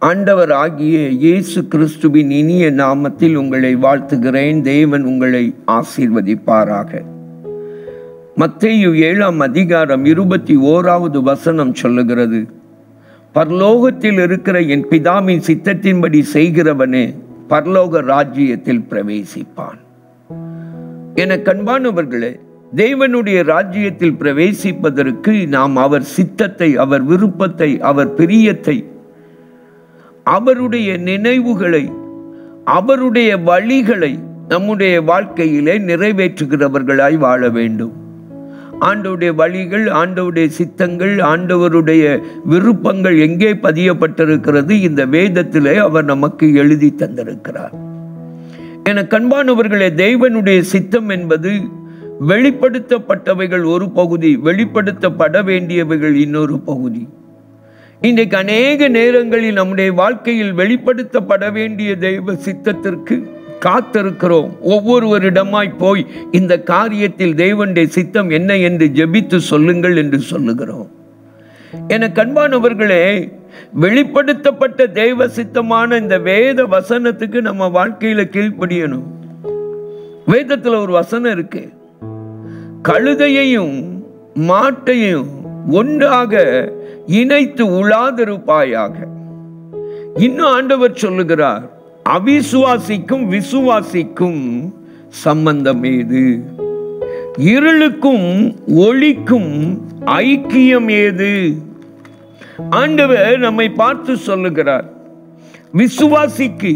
ஆண்டவர் ஆகிய இயேசு கிறிஸ்துவின் இனிய நாமத்தில் உங்களை வாழ்த்துகிறேன். தேவன் உங்களை ஆசீர்வதிப்பாராக. மத்தேயு 7ஆம் அதிகாரம் 21வது வசனம் சொல்லுகிறது, பரலோகத்தில் இருக்கிற என் பிதாவின் சித்தத்தின்படி செய்கிறவனே பரலோக ராஜ்யத்தில் பிரவேசிப்பான். என கண்பானவர்களே, தேவனுடைய ராஜ்யத்தில் பிரவேசிப்பதற்கு நாம் அவர் சித்தத்தை, அவர் விருப்பத்தை, அவர் பிரியத்தை, அவருடைய நினைவுகளை, அவருடைய வழிகளை நம்முடைய வாழ்க்கையிலே நிறைவேற்றுகிறவர்களாய் வாழ வேண்டும். ஆண்டவருடைய வழிகள், ஆண்டவருடைய சித்தங்கள், ஆண்டவருடைய விருப்பங்கள் எங்கே பதியப்பட்டிருக்கிறது? இந்த வேதத்திலே அவர் நமக்கு எழுதி தந்திருக்கிறார். என கண்பானவர்களே, தேவனுடைய சித்தம் என்பது வெளிப்படுத்தப்பட்டவைகள் ஒரு பகுதி, வெளிப்படுத்தப்பட வேண்டியவைகள் இன்னொரு பகுதி. இன்றைக்கு அநேக நேரங்களில் நம்முடைய வாழ்க்கையில் வெளிப்படுத்தப்பட வேண்டிய தெய்வ சித்தத்திற்கு காத்திருக்கிறோம். ஒவ்வொருவரிடமாய் போய் இந்த காரியத்தில் தேவனுடைய சித்தம் என்ன என்று ஜெபித்து சொல்லுங்கள் என்று சொல்லுகிறோம். என கண்பானவர்களே, வெளிப்படுத்தப்பட்ட தெய்வ சித்தமான இந்த வேத வசனத்துக்கு நம்ம வாழ்க்கையில கீழ்ப்படியணும். வேதத்துல ஒரு வசனம் இருக்கு, கழுதையையும் மாட்டையும் ஒன்றாக இணைத்து உலாதிருப்பாயாக. இன்னும் ஆண்டவர் சொல்லுகிறார், அவிசுவாசிக்கும் விசுவாசிக்கும் சம்பந்தம் ஏது? இருளுக்கும் ஒளிக்கும் ஐக்கியம் ஏது? ஆண்டவர் நம்மை பார்த்து சொல்லுகிறார், விசுவாசிக்கு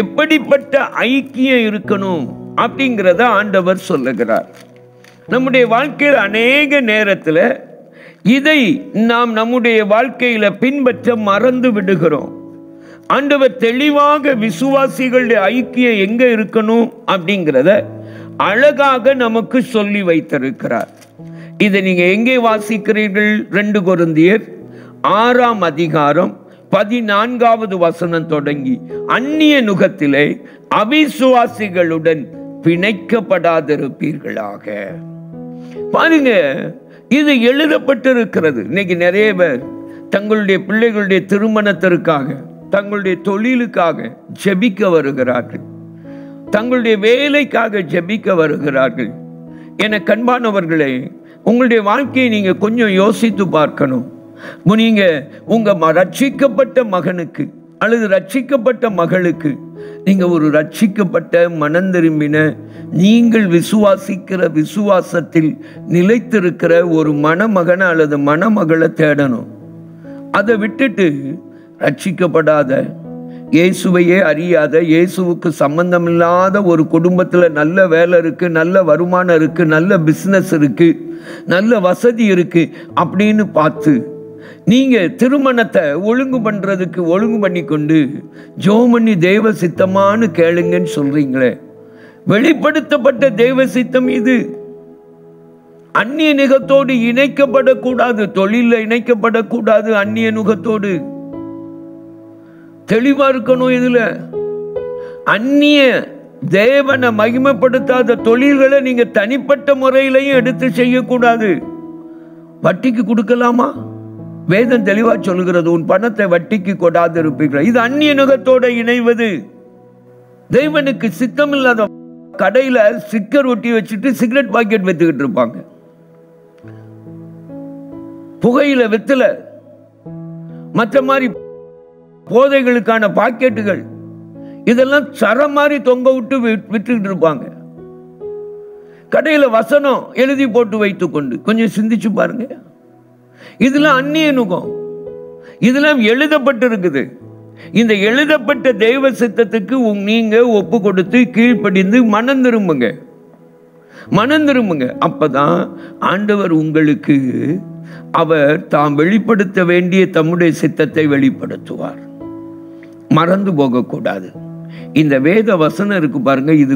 எப்படிப்பட்ட ஐக்கியம் இருக்கணும் அப்படிங்கிறத ஆண்டவர் சொல்லுகிறார். நம்முடைய வாழ்க்கையில் அநேக நேரத்தில் இதை நாம் நம்முடைய வாழ்க்கையில பின்பற்ற மறந்து விடுகிறோம். ஆண்டவர் தெளிவாக விசுவாசிகளுடைய ஐக்கியம் எங்க இருக்கணும் அப்படிங்கிறத அழகாக நமக்கு சொல்லி வைத்திருக்கிறார். இதை நீங்க எங்கே வாசிக்கிறீர்கள்? 2 கொரிந்தியர் 6ஆம் அதிகாரம் 14வது வசனம் தொடங்கி, அந்நிய நுகத்திலே அவிசுவாசிகளுடன் பிணைக்கப்படாதிருப்பீர்களாக. பாருங்க, இது எழுதப்பட்டிருக்கிறது. இன்னைக்கு நிறைய பேர் தங்களுடைய பிள்ளைகளுடைய திருமணத்திற்காக, தங்களுடைய தொழிலுக்காக ஜெபிக்க வருகிறார்கள், தங்களுடைய வேலைக்காக ஜெபிக்க வருகிறார்கள். என கண்பானவர்களே, உங்களுடைய வாழ்க்கையை நீங்க கொஞ்சம் யோசித்து பார்க்கணும். நீங்க உங்க ரட்சிக்கப்பட்ட மகனுக்கு அல்லது ரட்சிக்கப்பட்ட மகளுக்கு நீங்க ஒரு ரட்சிக்கப்பட்ட மனம் திரும்பின, நீங்கள் விசுவாசிக்கிற விசுவாசத்தில் நிலைத்திருக்கிற ஒரு மணமகனை அல்லது மணமகளை தேடணும். அதை விட்டுட்டு ரட்சிக்கப்படாத, இயேசுவையே அறியாத, இயேசுவுக்கு சம்பந்தம் இல்லாத ஒரு குடும்பத்தில் நல்ல வேலை இருக்கு, நல்ல வருமானம் இருக்கு, நல்ல பிஸ்னஸ் இருக்கு, நல்ல வசதி இருக்கு அப்படின்னு பார்த்து நீங்க திருமணத்தை ஒழுங்கு பண்ணி கொண்டு ஜெபம் பண்ணி தெய்வ சித்தமானு கேளுங்கன்னு சொல்றீங்களே. வெளிப்படுத்தப்பட்ட தெய்வ சித்தம் இது. அந்நிய நுகத்தோடு இணைக்கப்படக்கூடாது, தொழில இணைக்கப்படக்கூடாது. அந்நிய நுகத்தோடு தெளிவா இருக்கணும். இதுல அந்நிய தேவனை மகிமைப்படுத்தாத தொழில்களை நீங்க தனிப்பட்ட முறையிலையும் எடுத்து செய்யக்கூடாது. வட்டிக்கு கொடுக்கலாமா? வேதம் தெளிவா சொல்லுகிறது, உன் பணத்தை வட்டிக்கு கொடாது இருப்பீர்கள். இது அந்நிய நுகத்தோட இணைவது. தேவனுக்கு சித்தம் இல்லாத கடையில ஸ்டிக்கர் ஒட்டி வச்சுட்டு சிகரெட் பாக்கெட் வித்துக்கிட்டு இருப்பாங்க, புகையில வெத்தல, மற்ற மாதிரி போதைகளுக்கான பாக்கெட்டுகள், இதெல்லாம் சர மாதிரி தொங்க விட்டு விட்டுக்கிட்டு இருப்பாங்க. கடையில வசனம் எழுதி போட்டு வைத்துக் கொண்டு கொஞ்சம் சிந்திச்சு பாருங்க. இதெல்லாம் அந்நிய நுகம், இதெல்லாம் எழுதப்பட்டிருக்குது. இந்த எழுதப்பட்ட தெய்வ சித்தத்துக்கு நீங்க ஒப்பு கொடுத்து கீழ்ப்படிந்து மனம் திரும்புங்க. அப்பதான் ஆண்டவர் உங்களுக்கு அவர் தாம் வெளிப்படுத்த வேண்டிய தம்முடைய சித்தத்தை வெளிப்படுத்துவார். மறந்து போகக்கூடாது. இந்த வேத வசனம் இருக்கு பாருங்க, இது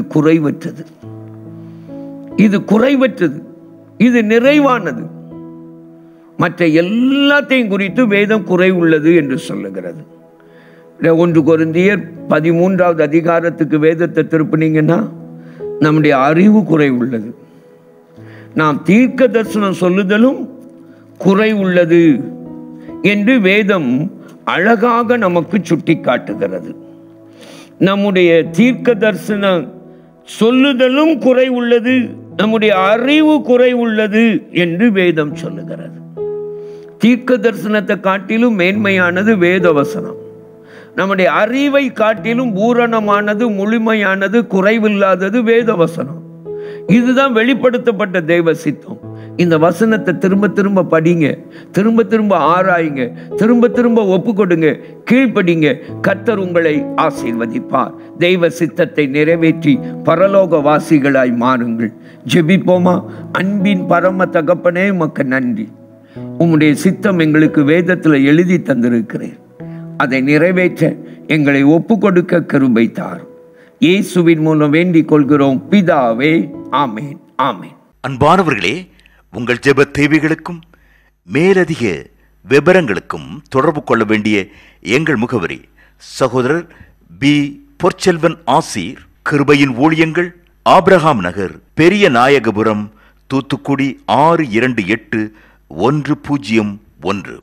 குறைவற்றது, இது நிறைவானது. மற்ற எல்லாத்தையும் குறித்து வேதம் குறை உள்ளது என்று சொல்லுகிறது. 1 கொரிந்தியர் 13வது அதிகாரத்துக்கு வேதத்தை திருப்பினீங்கன்னா நம்முடைய அறிவு குறை உள்ளது, நாம் தீர்க்க தரிசனம் சொல்லுதலும் குறை உள்ளது என்று வேதம் அழகாக நமக்கு சுட்டி காட்டுகிறது. நம்முடைய தீர்க்க தரிசனம் சொல்லுதலும் குறை உள்ளது, நம்முடைய அறிவு குறை உள்ளது என்று வேதம் சொல்லுகிறது. தீர்க்க தரிசனத்தை காட்டிலும் மேன்மையானது வேத வசனம். நம்முடைய அறிவை காட்டிலும் பூரணமானது, முழுமையானது, குறைவில்லாதது வேத வசனம். இதுதான் வெளிப்படுத்தப்பட்ட தெய்வ சித்தம். இந்த வசனத்தை திரும்ப திரும்ப படிங்க, திரும்ப திரும்ப ஆராயுங்க, திரும்ப திரும்ப ஒப்பு கொடுங்க, கீழ்ப்படிங்க. கர்த்தர் உங்களை ஆசீர்வதிப்பார். தெய்வ சித்தத்தை நிறைவேற்றி பரலோக வாசிகளாய் மாறுங்கள். ஜெபிப்போமா? அன்பின் பரம தகப்பனே, உமக்கு நன்றி. உம்முடைய சித்தம் எங்களுக்கு வேதத்தில் எழுதி தந்திருக்கிறேன். அதை நிறைவேற்ற எங்களை ஒப்பு கொடுக்க கிருபை தார். இயேசுவின் மூலம் வேண்டிக் கொள்கிறோம் பிதாவே, ஆமேன், ஆமேன். அன்பானவர்களே, உங்கள் ஜெப தேவைகளுக்கும் மேலதிக விவரங்களுக்கும் தொடர்பு கொள்ள வேண்டிய எங்கள் முகவரி: சகோதரர் பி. பொற்செல்வன் ஆசீர், கிருபையின் ஊழியங்கள், ஆபிரகாம் நகர், பெரிய நாயகபுரம், தூத்துக்குடி 628101.